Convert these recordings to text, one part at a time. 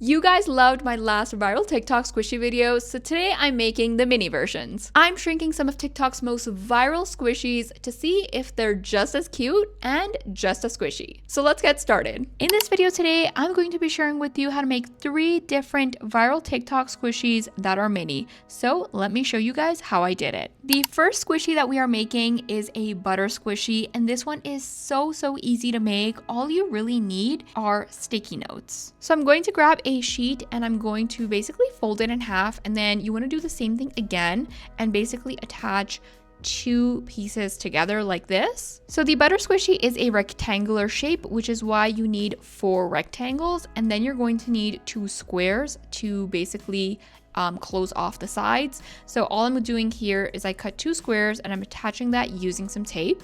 You guys loved my last viral TikTok squishy video, so today I'm making the mini versions. I'm shrinking some of TikTok's most viral squishies to see if they're just as cute and just as squishy. So let's get started. In this video today, I'm going to be sharing with you how to make 3 different viral TikTok squishies that are mini. So let me show you guys how I did it. The first squishy that we are making is a butter squishy, and this one is so easy to make. All you really need are sticky notes. So I'm going to grab a sheet and I'm going to basically fold it in half, and then you want to do the same thing again and basically attach 2 pieces together like this. So the butter squishy is a rectangular shape, which is why you need 4 rectangles, and then you're going to need 2 squares to basically close off the sides. So all I'm doing here is I cut 2 squares and I'm attaching that using some tape.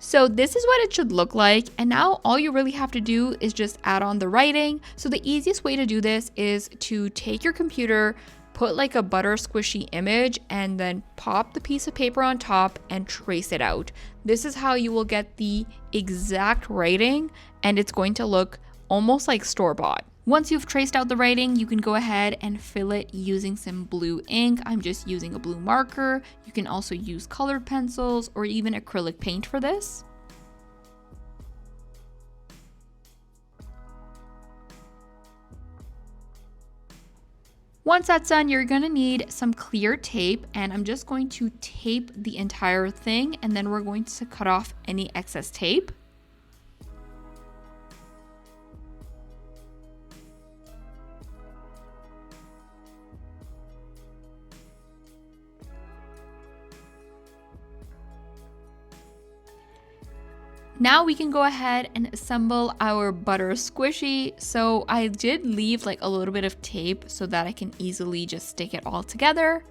So this is what it should look like, and now all you really have to do is just add on the writing. So the easiest way to do this is to take your computer, put like a butter squishy image, and then pop the piece of paper on top and trace it out. This is how you will get the exact writing, and it's going to look almost like store-bought. Once you've traced out the writing, you can go ahead and fill it using some blue ink. I'm just using a blue marker. You can also use colored pencils or even acrylic paint for this. Once that's done, you're gonna need some clear tape, and I'm just going to tape the entire thing, and then we're going to cut off any excess tape. Now we can go ahead and assemble our butter squishy. So I did leave like a little bit of tape so that I can easily just stick it all together.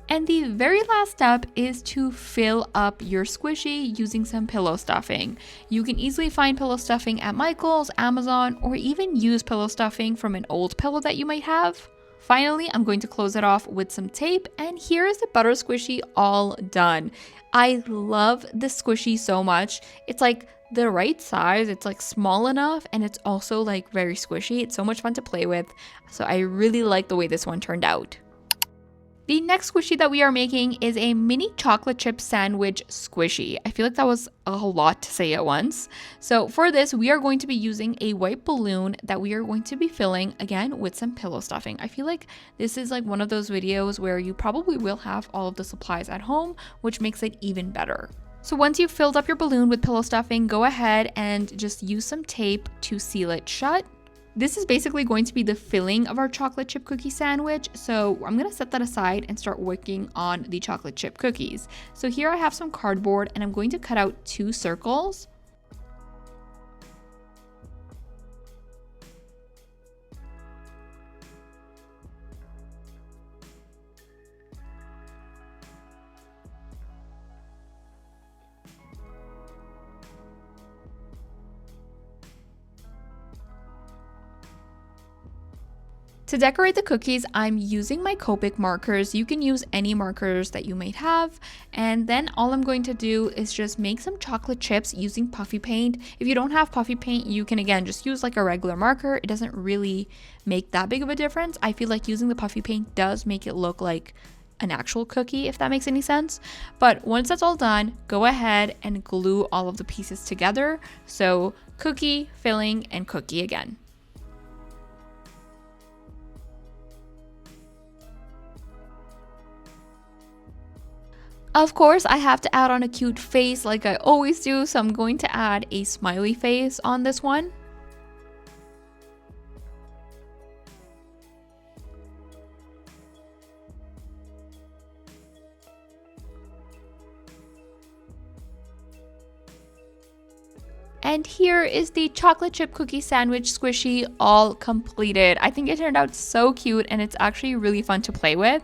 And the very last step is to fill up your squishy using some pillow stuffing. You can easily find pillow stuffing at Michael's, Amazon, or even use pillow stuffing from an old pillow that you might have. Finally, I'm going to close it off with some tape, and here is the butter squishy all done. I love this squishy so much. It's like the right size, it's like small enough, and it's also like very squishy. It's so much fun to play with, so I really like the way this one turned out. The next squishy that we are making is a mini chocolate chip sandwich squishy. I feel like that was a lot to say at once. So for this, we are going to be using a white balloon that we are going to be filling again with some pillow stuffing. I feel like this is like one of those videos where you probably will have all of the supplies at home, which makes it even better. So once you've filled up your balloon with pillow stuffing, go ahead and just use some tape to seal it shut. This is basically going to be the filling of our chocolate chip cookie sandwich, so I'm going to set that aside and start working on the chocolate chip cookies. So here I have some cardboard, and I'm going to cut out 2 circles. To decorate the cookies, I'm using my Copic markers. You can use any markers that you might have. And then all I'm going to do is just make some chocolate chips using puffy paint. If you don't have puffy paint, you can again just use like a regular marker. It doesn't really make that big of a difference. I feel like using the puffy paint does make it look like an actual cookie, if that makes any sense. But once that's all done, go ahead and glue all of the pieces together. So cookie, filling, and cookie again. Of course, I have to add on a cute face like I always do, so I'm going to add a smiley face on this one. And here is the chocolate chip cookie sandwich squishy all completed. I think it turned out so cute, and it's actually really fun to play with.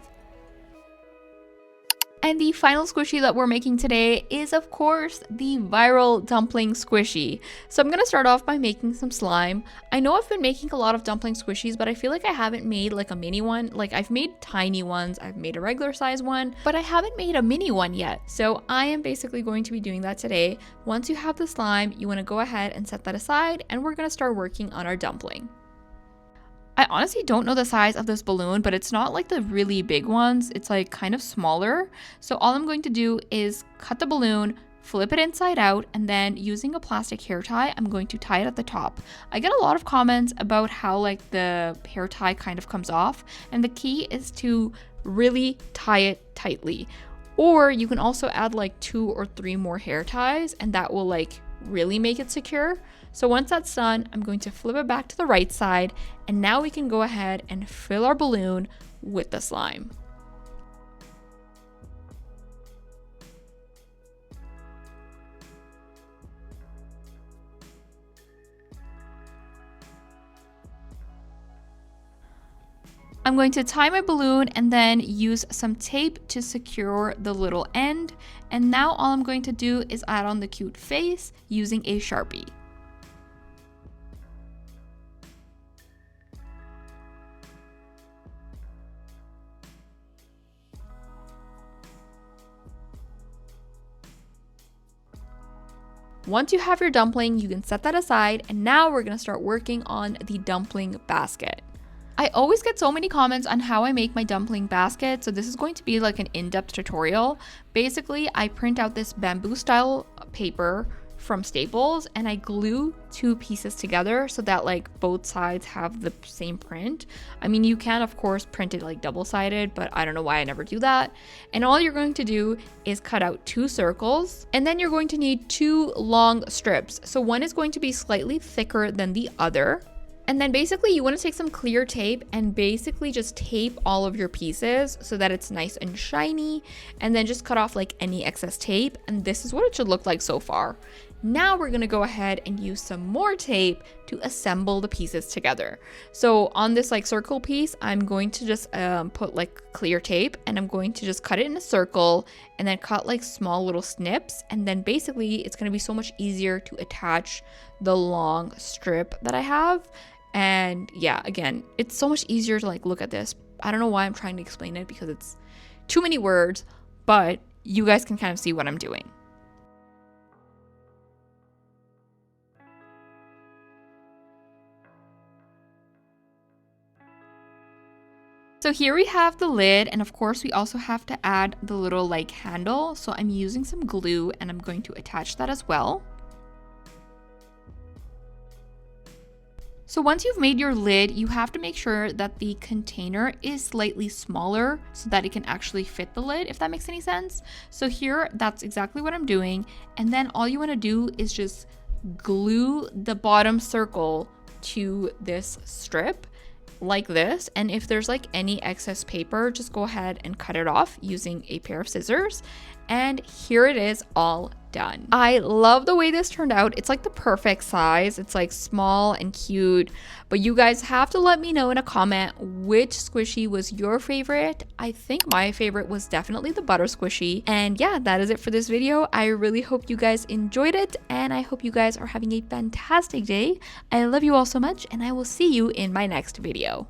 And the final squishy that we're making today is, of course, the viral dumpling squishy. So I'm going to start off by making some slime. I know I've been making a lot of dumpling squishies, but I feel like I haven't made like a mini one. Like I've made tiny ones, I've made a regular size one, but I haven't made a mini one yet. So I am basically going to be doing that today. Once you have the slime, you want to go ahead and set that aside, and we're going to start working on our dumpling. I honestly don't know the size of this balloon, but it's not like the really big ones. It's like kind of smaller. So all I'm going to do is cut the balloon, flip it inside out, and then using a plastic hair tie, I'm going to tie it at the top. I get a lot of comments about how like the hair tie kind of comes off, and the key is to really tie it tightly. Or you can also add like 2 or 3 more hair ties, and that will like really make it secure. So once that's done, I'm going to flip it back to the right side, and now we can go ahead and fill our balloon with the slime. I'm going to tie my balloon and then use some tape to secure the little end. And now all I'm going to do is add on the cute face using a Sharpie. Once you have your dumpling, you can set that aside, and now we're going to start working on the dumpling basket. I always get so many comments on how I make my dumpling basket, so this is going to be like an in-depth tutorial. Basically, I print out this bamboo style paper from Staples and I glue 2 pieces together so that like both sides have the same print. I mean, you can of course print it like double-sided, but I don't know why I never do that. And all you're going to do is cut out 2 circles, and then you're going to need 2 long strips. So one is going to be slightly thicker than the other. And then basically you want to take some clear tape and basically just tape all of your pieces so that it's nice and shiny, and then just cut off like any excess tape, and this is what it should look like so far. Now we're going to go ahead and use some more tape to assemble the pieces together. So on this like circle piece, I'm going to just put like clear tape, and I'm going to just cut it in a circle and then cut like small little snips, and then basically it's going to be so much easier to attach the long strip that I have. And yeah, again, it's so much easier to like look at this. I don't know why I'm trying to explain it because it's too many words, but you guys can kind of see what I'm doing. So here we have the lid, and of course we also have to add the little like handle. So I'm using some glue and I'm going to attach that as well. So once you've made your lid, you have to make sure that the container is slightly smaller so that it can actually fit the lid, if that makes any sense. So here, that's exactly what I'm doing. And then all you want to do is just glue the bottom circle to this strip like this. And if there's like any excess paper, just go ahead and cut it off using a pair of scissors. And here it is, all done. I love the way this turned out. It's like the perfect size. It's like small and cute, but you guys have to let me know in a comment which squishy was your favorite. I think my favorite was definitely the butter squishy. And yeah, that is it for this video. I really hope you guys enjoyed it, and I hope you guys are having a fantastic day. I love you all so much, and I will see you in my next video.